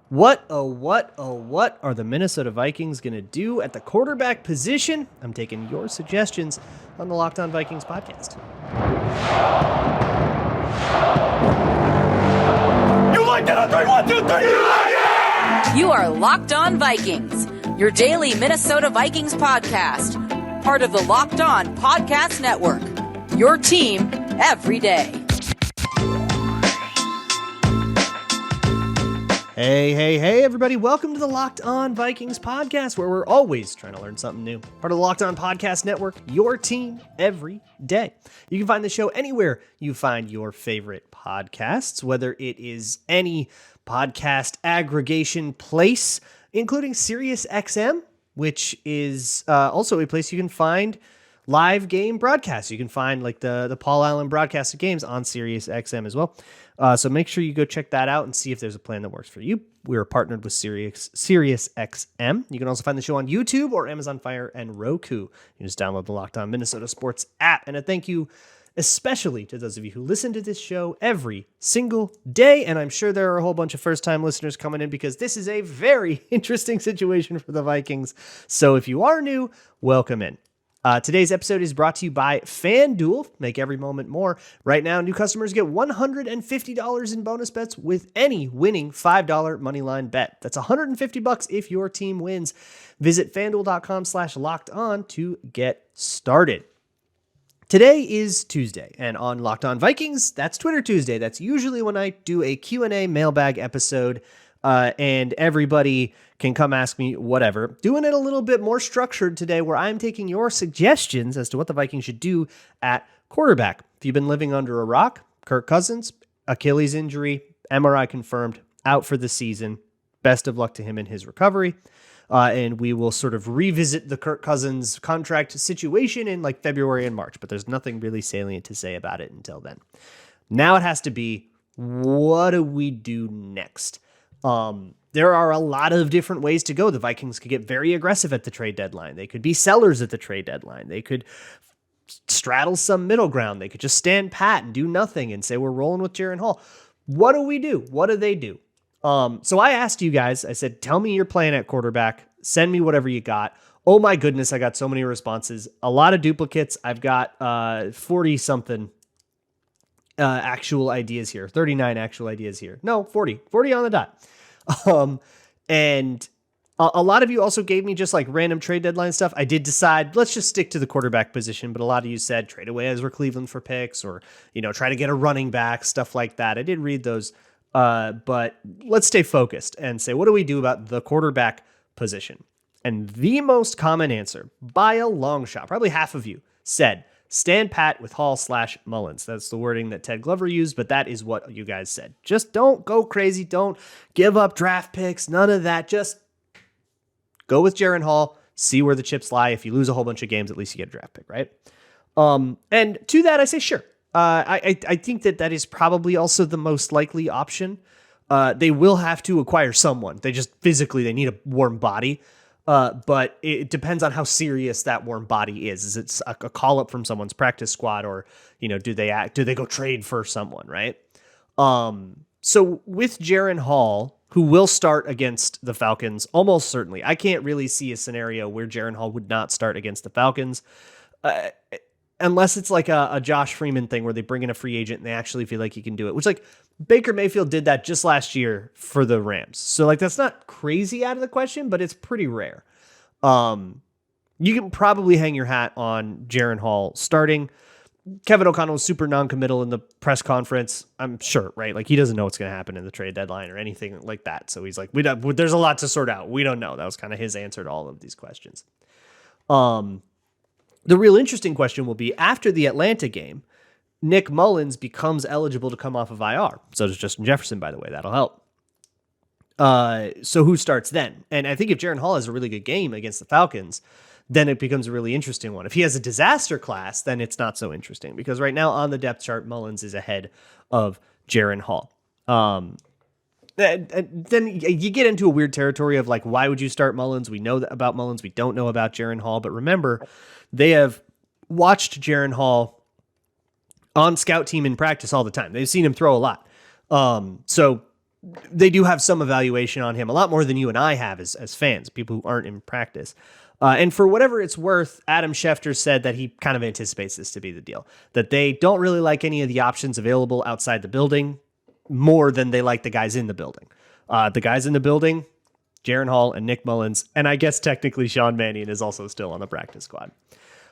What are the Minnesota Vikings going to do at the quarterback position? I'm taking your suggestions on the Locked On Vikings podcast. You like that? 3, 1, 2, 3. You like it? You are Locked On Vikings, your daily Minnesota Vikings podcast, part of the Locked On Podcast Network, your team every day. Hey, everybody. Welcome to the Locked On Vikings podcast, where we're always trying to learn something new. Part of the Locked On Podcast Network, your team every day. You can find the show anywhere you find your favorite podcasts, whether it is any podcast aggregation place, including SiriusXM, which is also a place you can find live game broadcasts. You can find like the Paul Allen broadcasted games on SiriusXM as well. So make sure you go check that out and see if there's a plan that works for you. We're partnered with SiriusXM. You can also find the show on YouTube or Amazon Fire and Roku. You just download the Locked On Minnesota Sports app. And a thank you especially to those of you who listen to this show every single day. And I'm sure there are a whole bunch of first-time listeners coming in because this is a very interesting situation for the Vikings. So if you are new, welcome in. Today's episode is brought to you by FanDuel. Make every moment more. Right now, new customers get $150 in bonus bets with any winning $5 moneyline bet. That's $150 if your team wins. Visit FanDuel.com/lockedon to get started. Today is Tuesday, and on Locked On Vikings, that's Twitter Tuesday. That's usually when I do a Q&A mailbag episode, and everybody can come ask me whatever. Doing it a little bit more structured today, where I'm taking your suggestions as to what the Vikings should do at quarterback. If you've been living under a rock, Kirk Cousins, Achilles injury, MRI confirmed, out for the season. Best of luck to him in his recovery. And we will sort of revisit the Kirk Cousins contract situation in like February and March, but there's nothing really salient to say about it until then. Now it has to be, what do we do next? There are a lot of different ways to go. The Vikings could get very aggressive at the trade deadline. They could be sellers at the trade deadline. They could straddle some middle ground. They could just stand pat and do nothing and say, we're rolling with Jaren Hall. What do we do? What do they do? So I asked you guys, I said, tell me your plan at quarterback. Send me whatever you got. Oh my goodness, I got so many responses. A lot of duplicates. I've got 40 something actual ideas here. 39 actual ideas here. No, 40 on the dot. And a lot of you also gave me just like random trade deadline stuff. I did decide, let's just stick to the quarterback position. But a lot of you said trade away Ezra Cleveland for picks, or, try to get a running back, stuff like that. I did read those. But let's stay focused and say, what do we do about the quarterback position? And the most common answer by a long shot, probably half of you said, stand pat with Hall/Mullins. That's the wording that Ted Glover used, but that is what you guys said. Just don't go crazy. Don't give up draft picks. None of that. Just go with Jaren Hall. See where the chips lie. If you lose a whole bunch of games, at least you get a draft pick, right? And to that, I say, sure. I think that is probably also the most likely option. They will have to acquire someone. They need a warm body. But it depends on how serious that warm body is. Is it a call up from someone's practice squad, or, do they go trade for someone, right? So with Jaren Hall, who will start against the Falcons, almost certainly, I can't really see a scenario where Jaren Hall would not start against the Falcons. Unless it's like a Josh Freeman thing where they bring in a free agent and they actually feel like he can do it, which like Baker Mayfield did that just last year for the Rams. So like, that's not crazy out of the question, but it's pretty rare. You can probably hang your hat on Jaren Hall starting. Kevin O'Connell was super non-committal in the press conference. I'm sure, right? Like, he doesn't know what's going to happen in the trade deadline or anything like that. So he's like, there's a lot to sort out. We don't know. That was kind of his answer to all of these questions. The real interesting question will be, after the Atlanta game, Nick Mullins becomes eligible to come off of IR. So does Justin Jefferson, by the way. That'll help. So who starts then? And I think if Jaren Hall has a really good game against the Falcons, then it becomes a really interesting one. If he has a disaster class, then it's not so interesting, because right now on the depth chart, Mullins is ahead of Jaren Hall. Then you get into a weird territory of like, why would you start Mullins? We know about Mullins. We don't know about Jaren Hall. But remember, they have watched Jaren Hall on scout team in practice all the time. They've seen him throw a lot. So they do have some evaluation on him, a lot more than you and I have as fans, people who aren't in practice. And for whatever it's worth, Adam Schefter said that he kind of anticipates this to be the deal, that they don't really like any of the options available outside the building more than they like the guys in the building. The guys in the building, Jaren Hall and Nick Mullins, and I guess technically Sean Mannion is also still on the practice squad.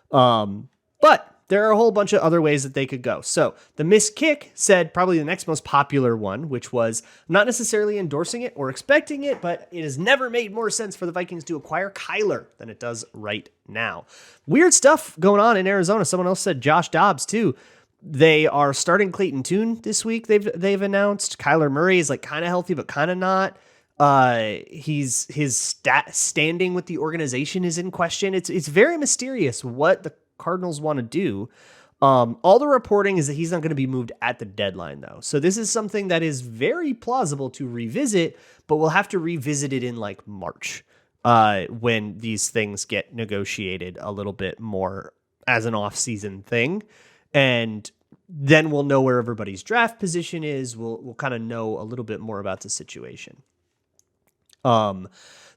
But there are a whole bunch of other ways that they could go. So the missed kick said probably the next most popular one, which was not necessarily endorsing it or expecting it, but it has never made more sense for the Vikings to acquire Kyler than it does right now. Weird stuff going on in Arizona. Someone else said Josh Dobbs too. They are starting Clayton Tune this week. They've announced Kyler Murray is like kind of healthy, but kind of not. His standing with the organization is in question. It's very mysterious what the Cardinals want to do. All the reporting is that he's not going to be moved at the deadline, though. So this is something that is very plausible to revisit, but we'll have to revisit it in like March when these things get negotiated a little bit more as an off-season thing. And then we'll know where everybody's draft position is. We'll kind of know a little bit more about the situation.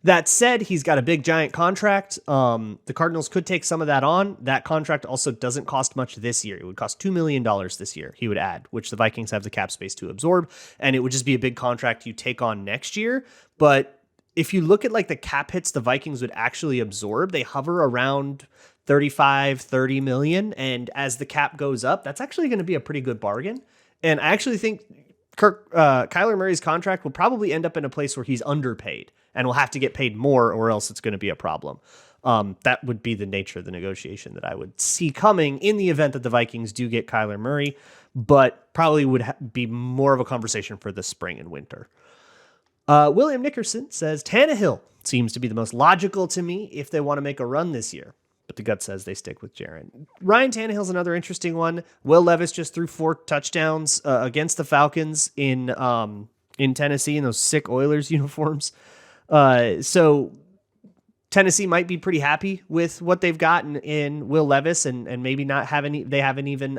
That said, he's got a big giant contract. The Cardinals could take some of that on. That contract also doesn't cost much this year. It would cost $2 million this year, he would add, which the Vikings have the cap space to absorb. And it would just be a big contract you take on next year. But if you look at like the cap hits the Vikings would actually absorb, they hover around 35, 30 million. And as the cap goes up, that's actually going to be a pretty good bargain. And I actually think Kyler Murray's contract will probably end up in a place where he's underpaid and will have to get paid more or else it's going to be a problem. That would be the nature of the negotiation that I would see coming in the event that the Vikings do get Kyler Murray, but probably would be more of a conversation for the spring and winter. William Nickerson says, Tannehill seems to be the most logical to me if they want to make a run this year. But the gut says they stick with Jaren. Ryan Tannehill's another interesting one. Will Levis just threw 4 touchdowns against the Falcons in Tennessee in those sick Oilers uniforms. So Tennessee might be pretty happy with what they've gotten in Will Levis and maybe not have any. They haven't even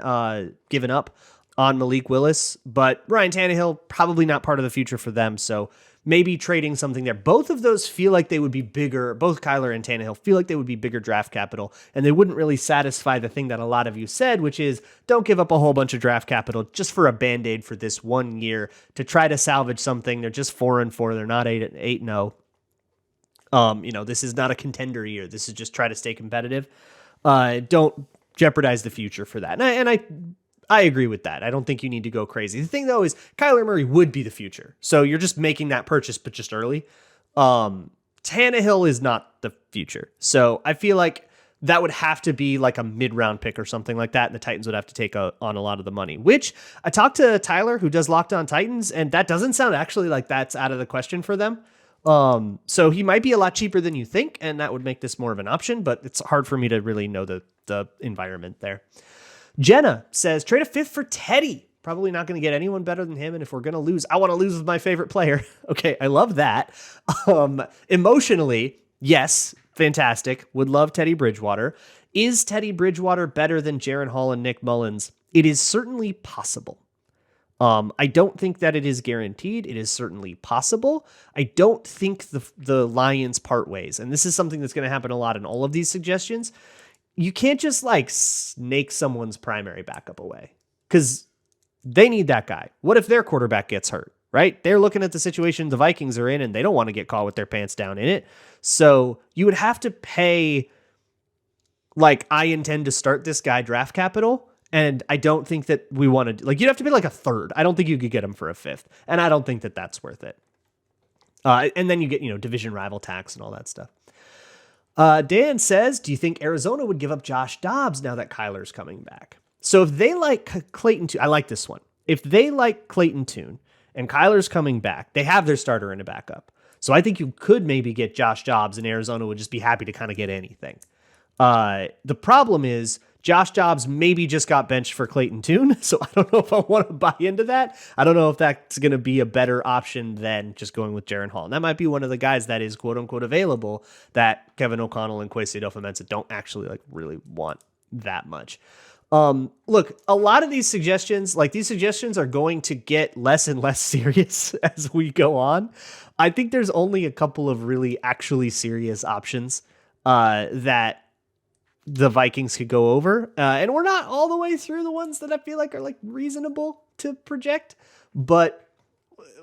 given up on Malik Willis, but Ryan Tannehill probably not part of the future for them. So maybe trading something there. Both of those feel like they would be bigger. Both Kyler and Tannehill feel like they would be bigger draft capital, and they wouldn't really satisfy the thing that a lot of you said, which is don't give up a whole bunch of draft capital just for a Band-Aid for this 1 year to try to salvage something. They're just 4-4. They're not 8-0. This is not a contender year. This is just try to stay competitive. Don't jeopardize the future for that. And I agree with that. I don't think you need to go crazy. The thing, though, is Kyler Murray would be the future. So you're just making that purchase, but just early. Tannehill is not the future. So I feel like that would have to be like a mid-round pick or something like that, and the Titans would have to take on a lot of the money, which I talked to Tyler, who does Locked On Titans, and that doesn't sound actually like that's out of the question for them. So he might be a lot cheaper than you think, and that would make this more of an option, but it's hard for me to really know the environment there. Jenna says, trade a 5th for Teddy. Probably not going to get anyone better than him. And if we're going to lose, I want to lose with my favorite player. Okay, I love that. Emotionally, yes, fantastic. Would love Teddy Bridgewater. Is Teddy Bridgewater better than Jaren Hall and Nick Mullins? It is certainly possible. I don't think that it is guaranteed. It is certainly possible. I don't think the Lions part ways. And this is something that's going to happen a lot in all of these suggestions. You can't just like snake someone's primary backup away because they need that guy. What if their quarterback gets hurt, right? They're looking at the situation the Vikings are in and they don't want to get caught with their pants down in it. So you would have to pay like, I intend to start this guy draft capital. And I don't think that we want to, like, you'd have to be like a 3rd. I don't think you could get him for a 5th. And I don't think that that's worth it. And then you get, division rival tax and all that stuff. Dan says, do you think Arizona would give up Josh Dobbs now that Kyler's coming back? So if they like Clayton Tune, I like this one. If they like Clayton Tune and Kyler's coming back, they have their starter in a backup. So I think you could maybe get Josh Dobbs and Arizona would just be happy to kind of get anything. The problem is Josh Dobbs maybe just got benched for Clayton Tune, so I don't know if I want to buy into that. I don't know if that's going to be a better option than just going with Jaren Hall. And that might be one of the guys that is quote-unquote available that Kevin O'Connell and Kwesi Adofo-Mensah don't actually like really want that much. Look, a lot of these suggestions, are going to get less and less serious as we go on. I think there's only a couple of really actually serious options that the Vikings could go over. And we're not all the way through the ones that I feel like are like reasonable to project, but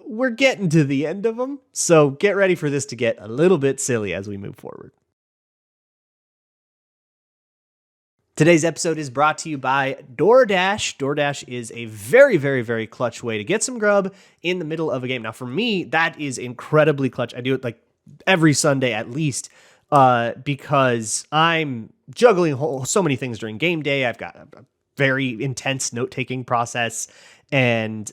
we're getting to the end of them. So get ready for this to get a little bit silly as we move forward. Today's episode is brought to you by DoorDash. DoorDash is a very, very, very clutch way to get some grub in the middle of a game. Now, for me, that is incredibly clutch. I do it like every Sunday at least because I'm juggling so many things during game day. I've got a very intense note-taking process and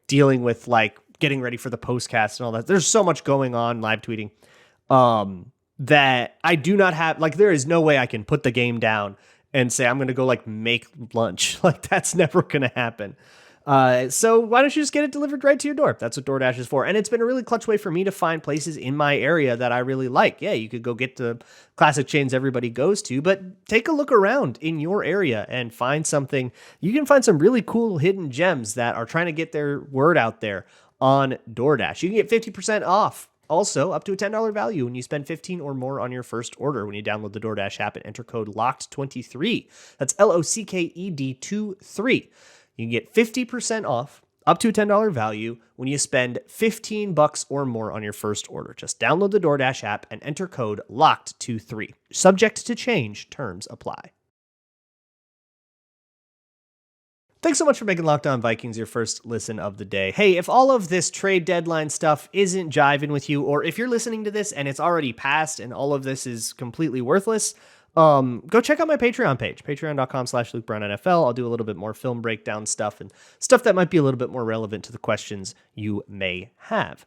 dealing with like getting ready for the postcast and all that. There's so much going on, live tweeting. That I do not have, like, there is no way I can put the game down and say, I'm going to go like make lunch. Like that's never going to happen. So why don't you just get it delivered right to your door? That's what DoorDash is for. And it's been a really clutch way for me to find places in my area that I really like. Yeah, you could go get the classic chains everybody goes to, but take a look around in your area and find something. You can find some really cool hidden gems that are trying to get their word out there on DoorDash. You can get 50% off. Also, up to a $10 value when you spend $15 or more on your first order when you download the DoorDash app and enter code LOCKED23. That's LOCKED 23. You can get 50% off, up to a $10 value when you spend $15 or more on your first order. Just download the DoorDash app and enter code LOCKED23. Subject to change, terms apply. Thanks so much for making Locked On Vikings your first listen of the day. Hey, if all of this trade deadline stuff isn't jiving with you, or if you're listening to this and it's already passed and all of this is completely worthless, go check out my Patreon page, patreon.com/LukeBrownNFL. I'll do a little bit more film breakdown stuff and stuff that might be a little bit more relevant to the questions you may have.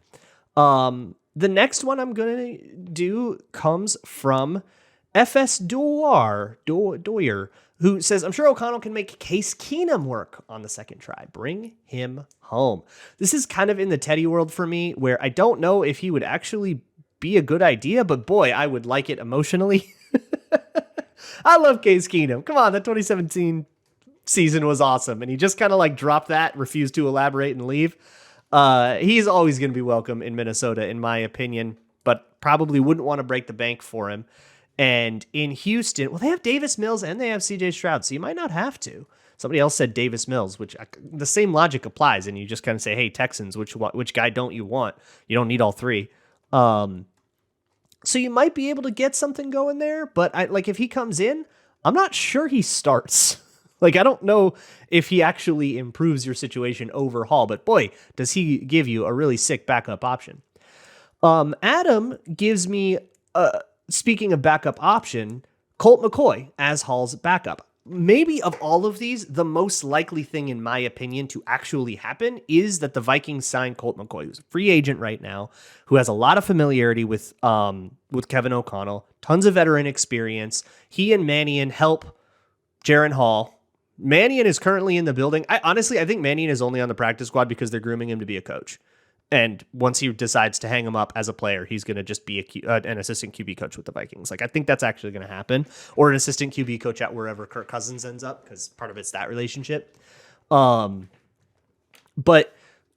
The next one I'm going to do comes from FS Doyer, who says, I'm sure O'Connell can make Case Keenum work on the second try. Bring him home. This is kind of in the Teddy world for me, where I don't know if he would actually be a good idea, but boy, I would like it emotionally. I love Case Keenum. Come on, that 2017 season was awesome, and he just kind of like dropped that, refused to elaborate and leave. He's always going to be welcome in Minnesota, in my opinion, but probably wouldn't want to break the bank for him. And in Houston, well, they have Davis Mills and they have CJ Stroud, so you might not have to. Somebody else said Davis Mills, which the same logic applies, and you just kind of say, hey, Texans, which guy don't you want? You don't need all three. So you might be able to get something going there, but if he comes in, I'm not sure he starts. I don't know if he actually improves your situation over Hall, but boy, does he give you a really sick backup option. Adam gives me speaking of backup option, Colt McCoy as Hall's backup. Maybe of all of these, the most likely thing, in my opinion, to actually happen is that the Vikings sign Colt McCoy, who's a free agent right now, who has a lot of familiarity with Kevin O'Connell, tons of veteran experience. He and Mannion help Jaren Hall. Mannion is currently in the building. I think Mannion is only on the practice squad because they're grooming him to be a coach. And once he decides to hang him up as a player, he's going to just be an assistant QB coach with the Vikings. I think that's actually going to happen. Or an assistant QB coach at wherever Kirk Cousins ends up, because part of it's that relationship. But,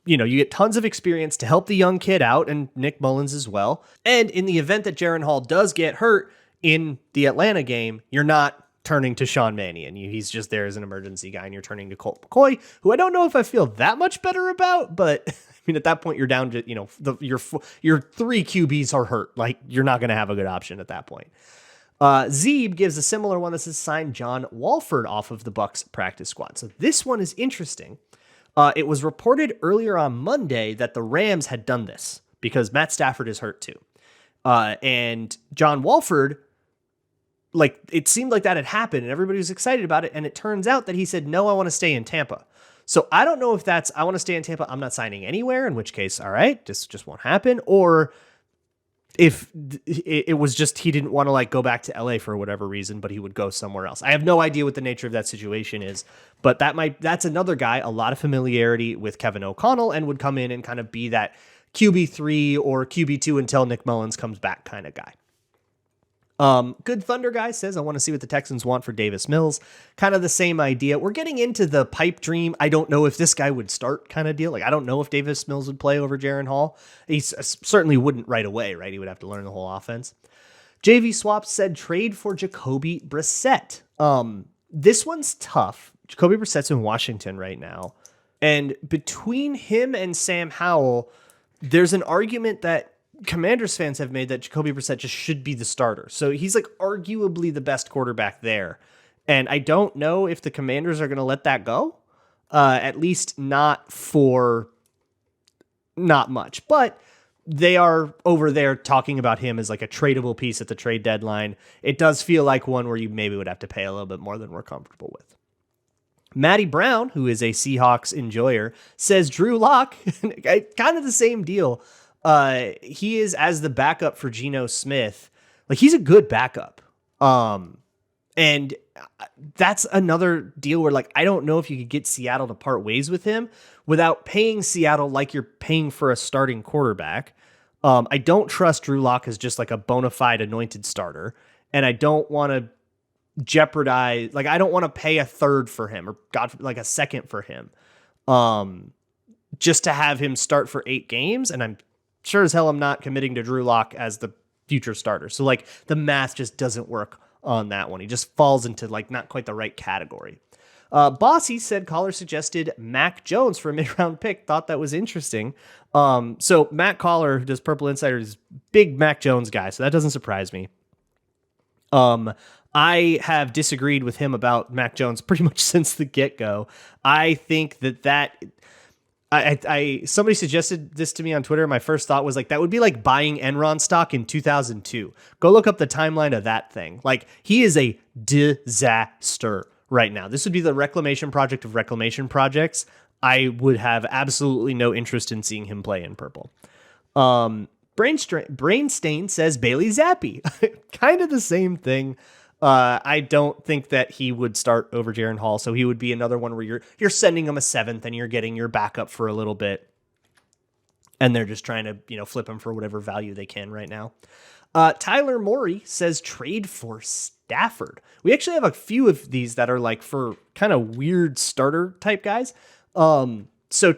you get tons of experience to help the young kid out, and Nick Mullins as well. And in the event that Jaren Hall does get hurt in the Atlanta game, you're not turning to Sean Mannion. He's just there as an emergency guy, and you're turning to Colt McCoy, who I don't know if I feel that much better about, but at that point you're down to, your three QBs are hurt. You're not going to have a good option at that point. Zeeb gives a similar one that says sign John Walford off of the Bucs practice squad. So this one is interesting. It was reported earlier on Monday that the Rams had done this because Matt Stafford is hurt too. And John Walford, it seemed like that had happened and everybody was excited about it. And it turns out that he said, no, I want to stay in Tampa. So I don't know if that's, I want to stay in Tampa, I'm not signing anywhere, in which case, all right, this just won't happen. Or if it was just he didn't want to go back to LA for whatever reason, but he would go somewhere else. I have no idea what the nature of that situation is, but that's another guy, a lot of familiarity with Kevin O'Connell, and would come in and kind of be that QB3 or QB2 until Nick Mullins comes back kind of guy. Good Thunder Guy says, I want to see what the Texans want for Davis Mills. Kind of the same idea. We're getting into the pipe dream. I don't know if this guy would start kind of deal. Like, I don't know if Davis Mills would play over Jaren Hall. He certainly wouldn't right away, right? He would have to learn the whole offense. JV Swaps said trade for Jacoby Brissett. This one's tough. Jacoby Brissett's in Washington right now. And between him and Sam Howell, there's an argument that Commanders fans have made that Jacoby Brissett just should be the starter. So he's like arguably the best quarterback there. And I don't know if the Commanders are going to let that go. At least not for not much. But they are over there talking about him as like a tradable piece at the trade deadline. It does feel like one where you maybe would have to pay a little bit more than we're comfortable with. Matty Brown, who is a Seahawks enjoyer, says Drew Lock, kind of the same deal. He is as the backup for Geno Smith. Like, he's a good backup. And that's another deal where, like, I don't know if you could get Seattle to part ways with him without paying Seattle like you're paying for a starting quarterback. I don't trust Drew Lock as just like a bona fide anointed starter. And I don't want to jeopardize, like, I don't want to pay a third for him or like a second for him. Just to have him start for 8 games. And I'm sure as hell I'm not committing to Drew Lock as the future starter. So like the math just doesn't work on that one. He just falls into like not quite the right category. Bossy said caller suggested Mac Jones for a mid-round pick. Thought that was interesting. So Matt Caller, who does Purple Insider, is big Mac Jones guy. So that doesn't surprise me. I have disagreed with him about Mac Jones pretty much since the get-go. I think somebody suggested this to me on Twitter. My first thought was like, that would be like buying Enron stock in 2002. Go look up the timeline of that thing. Like, he is a disaster right now. This would be the reclamation project of reclamation projects. I would have absolutely no interest in seeing him play in purple. Brainstain says Bailey Zappi. Kind of the same thing. I don't think that he would start over Jaren Hall, so he would be another one where you're sending him a 7th and you're getting your backup for a little bit, and they're just trying to flip him for whatever value they can right now. Tyler Morey says trade for Stafford. We actually have a few of these that are like for kind of weird starter type guys. So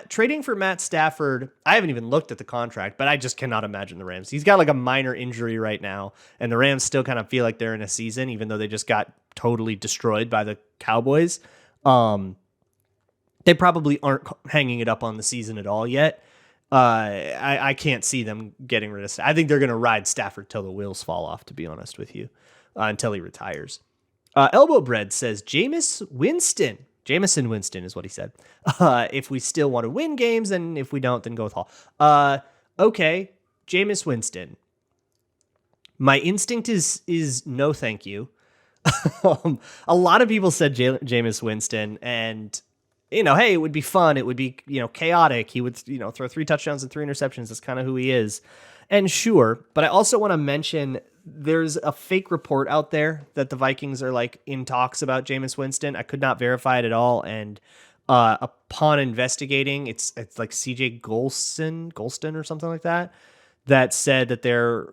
trading for Matt Stafford, I haven't even looked at the contract, but I just cannot imagine the Rams. He's got like a minor injury right now, and the Rams still kind of feel like they're in a season, even though they just got totally destroyed by the Cowboys. They probably aren't hanging it up on the season at all yet. I can't see them getting rid of Stafford. I think they're going to ride Stafford till the wheels fall off, to be honest with you, until he retires. Elbow Bread says Jameis Winston. Jameson Winston is what he said. If we still want to win games, and if we don't, then go with Hall. Okay, Jameis Winston. My instinct is no thank you. A lot of people said Jameis Winston, and hey, it would be fun. It would be chaotic. He would throw 3 touchdowns and 3 interceptions. That's kind of who he is. And sure, but I also want to mention there's a fake report out there that the Vikings are like in talks about Jameis Winston. I could not verify it at all. And upon investigating, it's like CJ Golston or something like that said that they're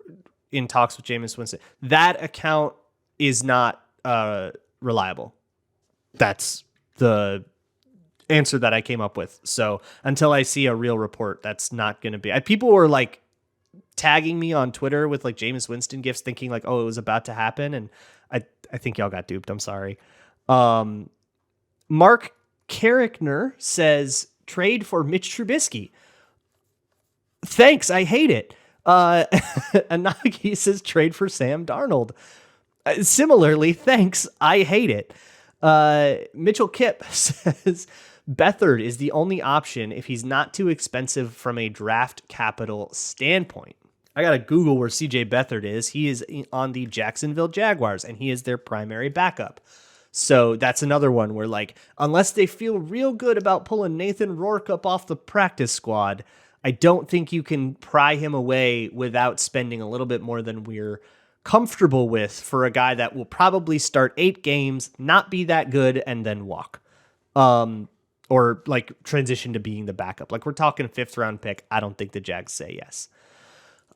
in talks with Jameis Winston. That account is not reliable. That's the answer that I came up with. So until I see a real report, that's not going to be. People were like tagging me on Twitter with like Jameis Winston gifts, thinking like, oh, it was about to happen, and I think y'all got duped. I'm sorry. Mark Carrickner says trade for Mitch Trubisky. Thanks, I hate it. Anagi says trade for Sam Darnold. Similarly, thanks, I hate it. Mitchell Kipp says Beathard is the only option if he's not too expensive from a draft capital standpoint. I got to Google where CJ Beathard is. He is on the Jacksonville Jaguars, and he is their primary backup. So that's another one where, like, unless they feel real good about pulling Nathan Rourke up off the practice squad, I don't think you can pry him away without spending a little bit more than we're comfortable with for a guy that will probably start 8 games, not be that good, and then walk. Or like transition to being the backup. Like, we're talking 5th round pick. I don't think the Jags say yes.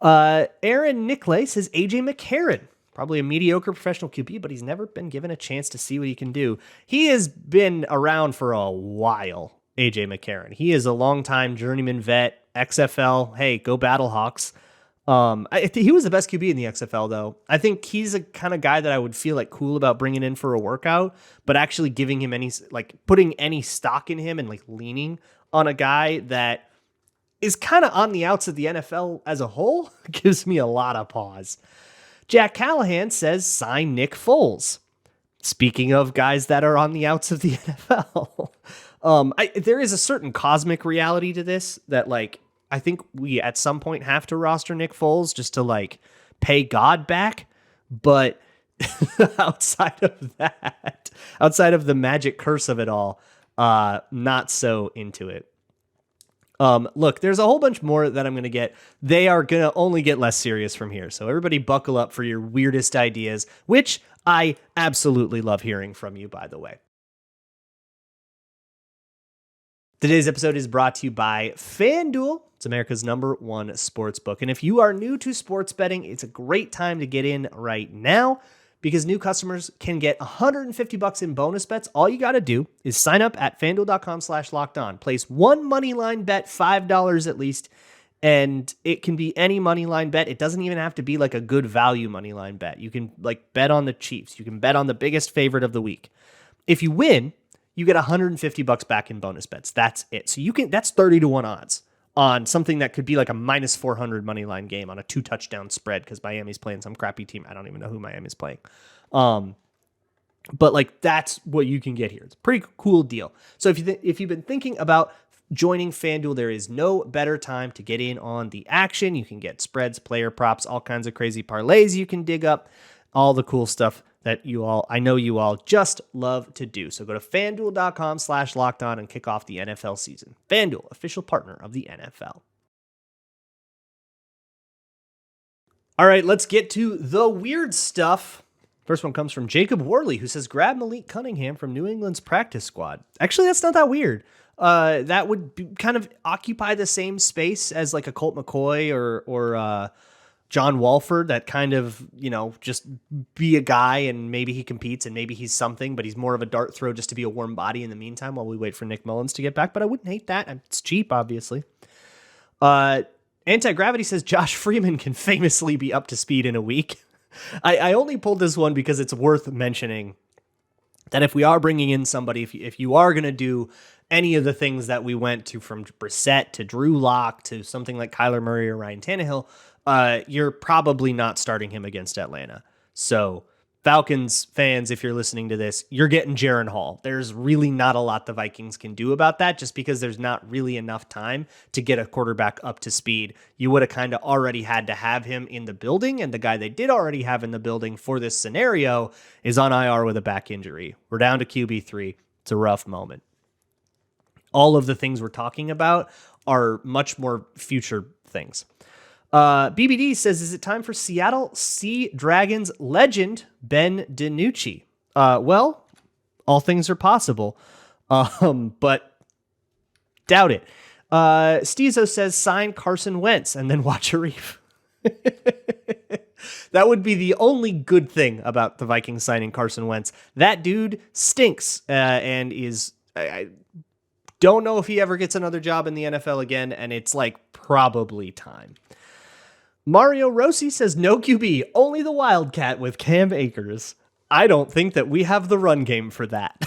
Aaron Nicklay says AJ McCarron. Probably a mediocre professional QB, but he's never been given a chance to see what he can do. He has been around for a while, AJ McCarron. He is a longtime journeyman vet, XFL. Hey, go Battlehawks. He was the best QB in the XFL, though. I think he's a kind of guy that I would feel like cool about bringing in for a workout, but actually giving him any, like putting any stock in him and like leaning on a guy that is kind of on the outs of the NFL as a whole gives me a lot of pause. Jack Callahan says, sign Nick Foles. Speaking of guys that are on the outs of the NFL, there is a certain cosmic reality to this that, like, I think we at some point have to roster Nick Foles just to, like, pay God back. But outside of that, outside of the magic curse of it all, not so into it. Look, there's a whole bunch more that I'm going to get. They are going to only get less serious from here. So everybody buckle up for your weirdest ideas, which I absolutely love hearing from you, by the way. Today's episode is brought to you by FanDuel. It's America's #1 sportsbook. And if you are new to sports betting, it's a great time to get in right now, because new customers can get $150 in bonus bets. All you got to do is sign up at FanDuel.com/lockedon. Place one money line bet, $5 at least, and it can be any money line bet. It doesn't even have to be like a good value money line bet. You can like bet on the Chiefs. You can bet on the biggest favorite of the week. If you win, you get $150 back in bonus bets. That's it. So that's 30-1 odds on something that could be like a -400 money line game on a 2-touchdown spread, because Miami's playing some crappy team. I don't even know who Miami's playing. But like, that's what you can get here. It's a pretty cool deal. So if you've been thinking about joining FanDuel, there is no better time to get in on the action. You can get spreads, player props, all kinds of crazy parlays you can dig up, all the cool stuff that I know you all just love to do. So go to FanDuel.com/lockedon and kick off the NFL season. FanDuel, official partner of the NFL. All right, let's get to the weird stuff. First one comes from Jacob Worley, who says, grab Malik Cunningham from New England's practice squad. Actually, that's not that weird. That would kind of occupy the same space as like a Colt McCoy or John Walford, that kind of, just be a guy and maybe he competes and maybe he's something, but he's more of a dart throw just to be a warm body in the meantime while we wait for Nick Mullins to get back. But I wouldn't hate that. It's cheap, obviously. Anti-Gravity says Josh Freeman can famously be up to speed in a week. I only pulled this one because it's worth mentioning that if we are bringing in somebody, if you are going to do any of the things that we went to, from Brissett to Drew Lock to something like Kyler Murray or Ryan Tannehill, you're probably not starting him against Atlanta. So Falcons fans, if you're listening to this, you're getting Jaren Hall. There's really not a lot the Vikings can do about that, just because there's not really enough time to get a quarterback up to speed. You would have kind of already had to have him in the building, and the guy they did already have in the building for this scenario is on IR with a back injury. We're down to QB3. It's a rough moment. All of the things we're talking about are much more future things. BBD says, is it time for Seattle Sea Dragons legend Ben DiNucci? Well, all things are possible, but doubt it. Stezo says, sign Carson Wentz and then watch Arif. That would be the only good thing about the Vikings signing Carson Wentz. That dude stinks and is... I don't know if he ever gets another job in the NFL again, and it's like probably time. Mario Rossi says, no QB, only the Wildcat with Cam Akers. I don't think that we have the run game for that.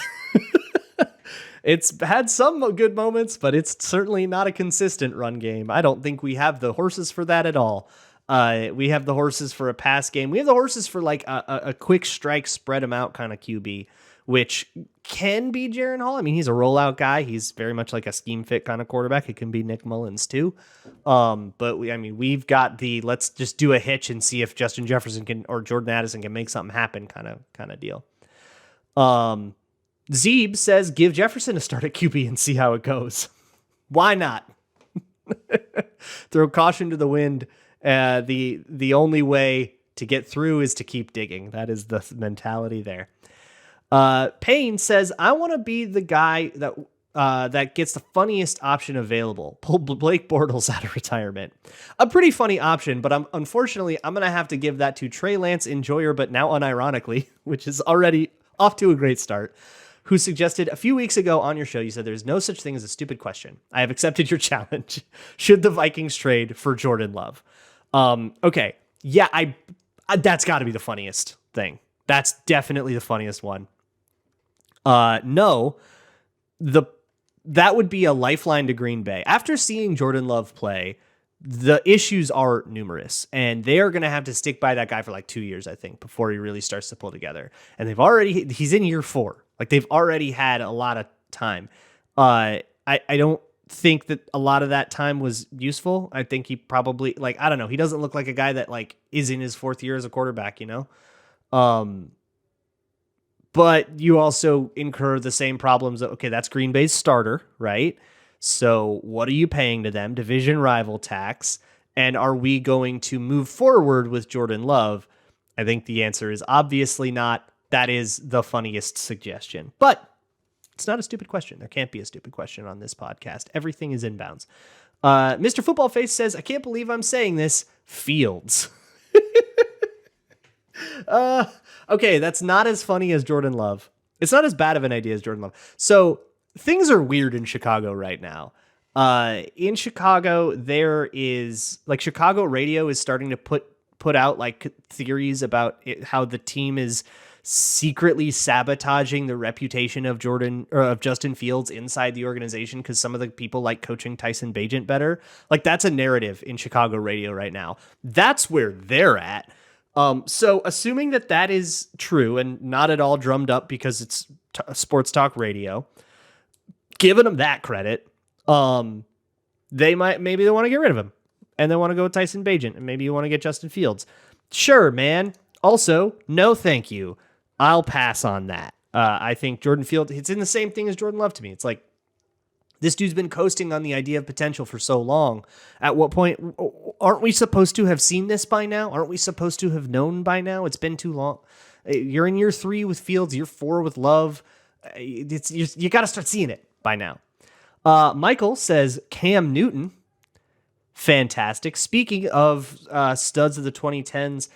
It's had some good moments, but it's certainly not a consistent run game. I don't think we have the horses for that at all. We have the horses for a pass game. We have the horses for like a quick strike, spread them out kind of QB, which can be Jaren Hall. I mean, he's a rollout guy. He's very much like a scheme fit kind of quarterback. It can be Nick Mullins too. But we've got the let's just do a hitch and see if Justin Jefferson can or Jordan Addison can make something happen kind of deal. Zeeb says, give Jefferson a start at QB and see how it goes. Why not? Throw caution to the wind. The only way to get through is to keep digging. That is the mentality there. Payne says, I want to be the guy that that gets the funniest option available. Pull Blake Bortles out of retirement. A pretty funny option, but unfortunately, I'm going to have to give that to Trey Lance Enjoyer, but now unironically, which is already off to a great start, who suggested a few weeks ago on your show, you said there's no such thing as a stupid question. I have accepted your challenge. Should the Vikings trade for Jordan Love? Okay. Yeah, that's got to be the funniest thing. That's definitely the funniest one. No, that would be a lifeline to Green Bay. After seeing Jordan Love play, the issues are numerous, and they are going to have to stick by that guy for like 2 years, I think, before he really starts to pull together. And he's in year 4. Like, they've already had a lot of time. I don't think that a lot of that time was useful. I think he probably, like, I don't know. He doesn't look like a guy that like is in his 4th year as a quarterback, you know? But you also incur the same problems. Okay, that's Green Bay's starter, right? So what are you paying to them? Division rival tax. And are we going to move forward with Jordan Love? I think the answer is obviously not. That is the funniest suggestion. But it's not a stupid question. There can't be a stupid question on this podcast. Everything is inbounds. Mr. Football Face says, I can't believe I'm saying this. Fields. Okay, that's not as funny as Jordan Love. It's not as bad of an idea as Jordan Love. So things are weird in Chicago right now. In Chicago, there is like Chicago radio is starting to put out like theories about how the team is secretly sabotaging the reputation of Justin Fields inside the organization because some of the people like coaching Tyson Bagent better. Like, that's a narrative in Chicago radio right now. That's where they're at. So assuming that is true and not at all drummed up because it's sports talk radio, giving them that credit, maybe they want to get rid of him and they want to go with Tyson Bagent, and maybe you want to get Justin Fields. Sure, man. Also, no, thank you. I'll pass on that. I think Jordan Fields, it's in the same thing as Jordan Love to me. It's like, this dude's been coasting on the idea of potential for so long. At what point, aren't we supposed to have seen this by now? Aren't we supposed to have known by now? It's been too long. You're in year 3 with Fields, year 4 with Love. You got to start seeing it by now. Michael says Cam Newton. Fantastic. Speaking of studs of the 2010s,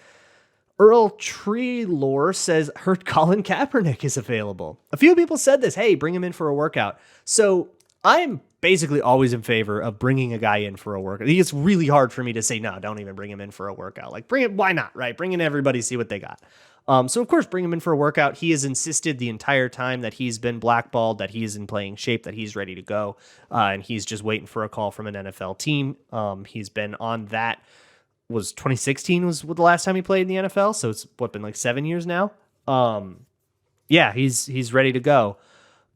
Earl Treelore says heard Colin Kaepernick is available. A few people said this. Hey, bring him in for a workout. So I'm basically always in favor of bringing a guy in for a workout. It's really hard for me to say, no, don't even bring him in for a workout. Like, bring it. Why not? Right. Bring in everybody, see what they got. So of course, bring him in for a workout. He has insisted the entire time that he's been blackballed, that he's in playing shape, that he's ready to go. And he's just waiting for a call from an NFL team. He's been on that. Was 2016 was the last time he played in the NFL. So it's been like 7 years now. Yeah, he's ready to go.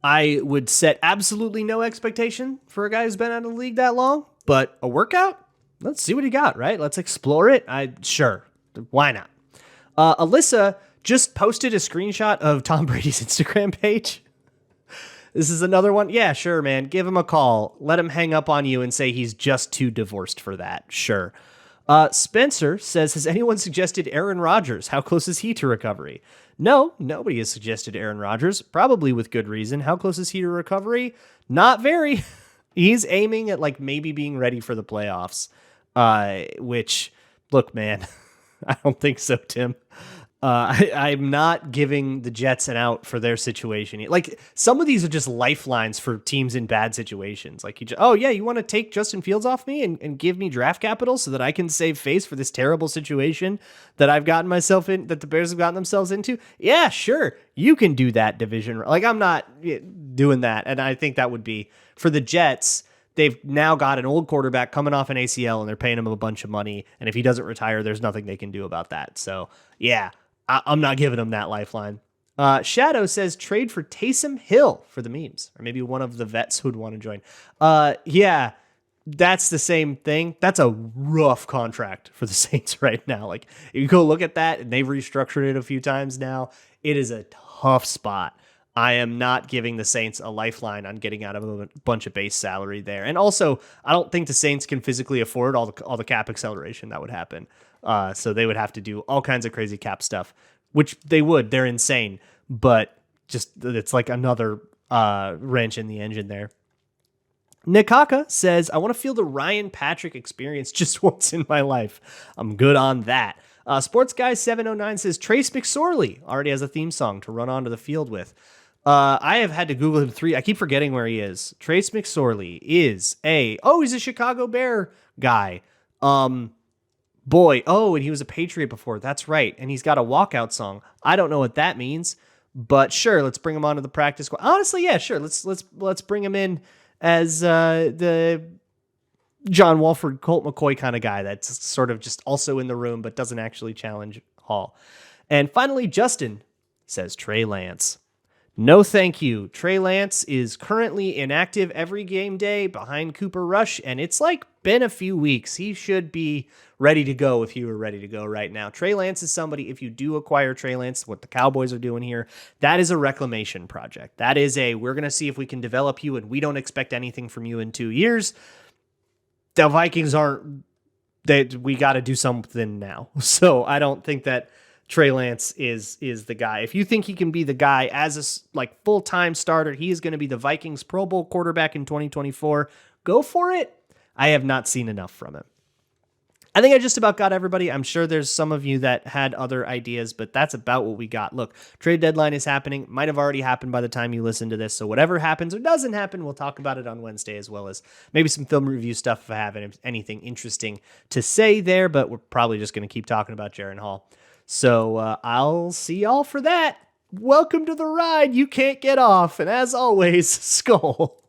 I would set absolutely no expectation for a guy who's been out of the league that long, but a workout, let's see what he got, right? Let's explore it. Sure. Why not? Alyssa just posted a screenshot of Tom Brady's Instagram page. This is another one. Yeah, sure, man. Give him a call. Let him hang up on you and say he's just too divorced for that. Sure. Spencer says, has anyone suggested Aaron Rodgers? How close is he to recovery? No, nobody has suggested Aaron Rodgers, probably with good reason. How close is he to recovery? Not very. He's aiming at like maybe being ready for the playoffs, which, look, man, I don't think so, Tim. I'm not giving the Jets an out for their situation. Like, some of these are just lifelines for teams in bad situations. Like, you want to take Justin Fields off me and give me draft capital so that I can save face for this terrible situation that I've gotten myself in, that the Bears have gotten themselves into? Yeah, sure. You can do that, division. Like, I'm not doing that. And I think that would be, for the Jets, they've now got an old quarterback coming off an ACL and they're paying him a bunch of money. And if he doesn't retire, there's nothing they can do about that. So, yeah. I'm not giving him that lifeline. Shadow says trade for Taysom Hill for the memes, or maybe one of the vets who'd want to join. Yeah, that's the same thing. That's a rough contract for the Saints right now. Like, you go look at that, and they've restructured it a few times now. It is a tough spot. I am not giving the Saints a lifeline on getting out of a bunch of base salary there. And also, I don't think the Saints can physically afford all the cap acceleration that would happen. So they would have to do all kinds of crazy cap stuff, which they would. They're insane. But just it's like another wrench in the engine there. Nikaka says, I want to feel the Ryan Patrick experience just once in my life. I'm good on that. Sports Guy 709 says, Trace McSorley already has a theme song to run onto the field with. I have had to Google him I keep forgetting where he is. Trace McSorley is he's a Chicago Bear guy. And he was a Patriot before. That's right. And he's got a walkout song. I don't know what that means, but sure, let's bring him onto the practice squad. Honestly, yeah, sure. Let's bring him in as the John Walford, Colt McCoy kind of guy that's sort of just also in the room but doesn't actually challenge Hall. And finally, Justin says Trey Lance. No, thank you. Trey Lance is currently inactive every game day behind Cooper Rush, and it's been a few weeks. He should be ready to go if he were ready to go right now. Trey Lance is somebody, if you do acquire Trey Lance, what the Cowboys are doing here, that is a reclamation project. That is we're going to see if we can develop you, and we don't expect anything from you in 2 years. The Vikings we got to do something now. So I don't think that Trey Lance is the guy. If you think he can be the guy as a full-time starter, he is going to be the Vikings Pro Bowl quarterback in 2024. Go for it. I have not seen enough from him. I think I just about got everybody. I'm sure there's some of you that had other ideas, but that's about what we got. Look, trade deadline is happening. Might have already happened by the time you listen to this. So whatever happens or doesn't happen, we'll talk about it on Wednesday, as well as maybe some film review stuff if I have anything interesting to say there, but we're probably just going to keep talking about Jaren Hall. So I'll see y'all for that. Welcome to the ride you can't get off. And as always, Skull.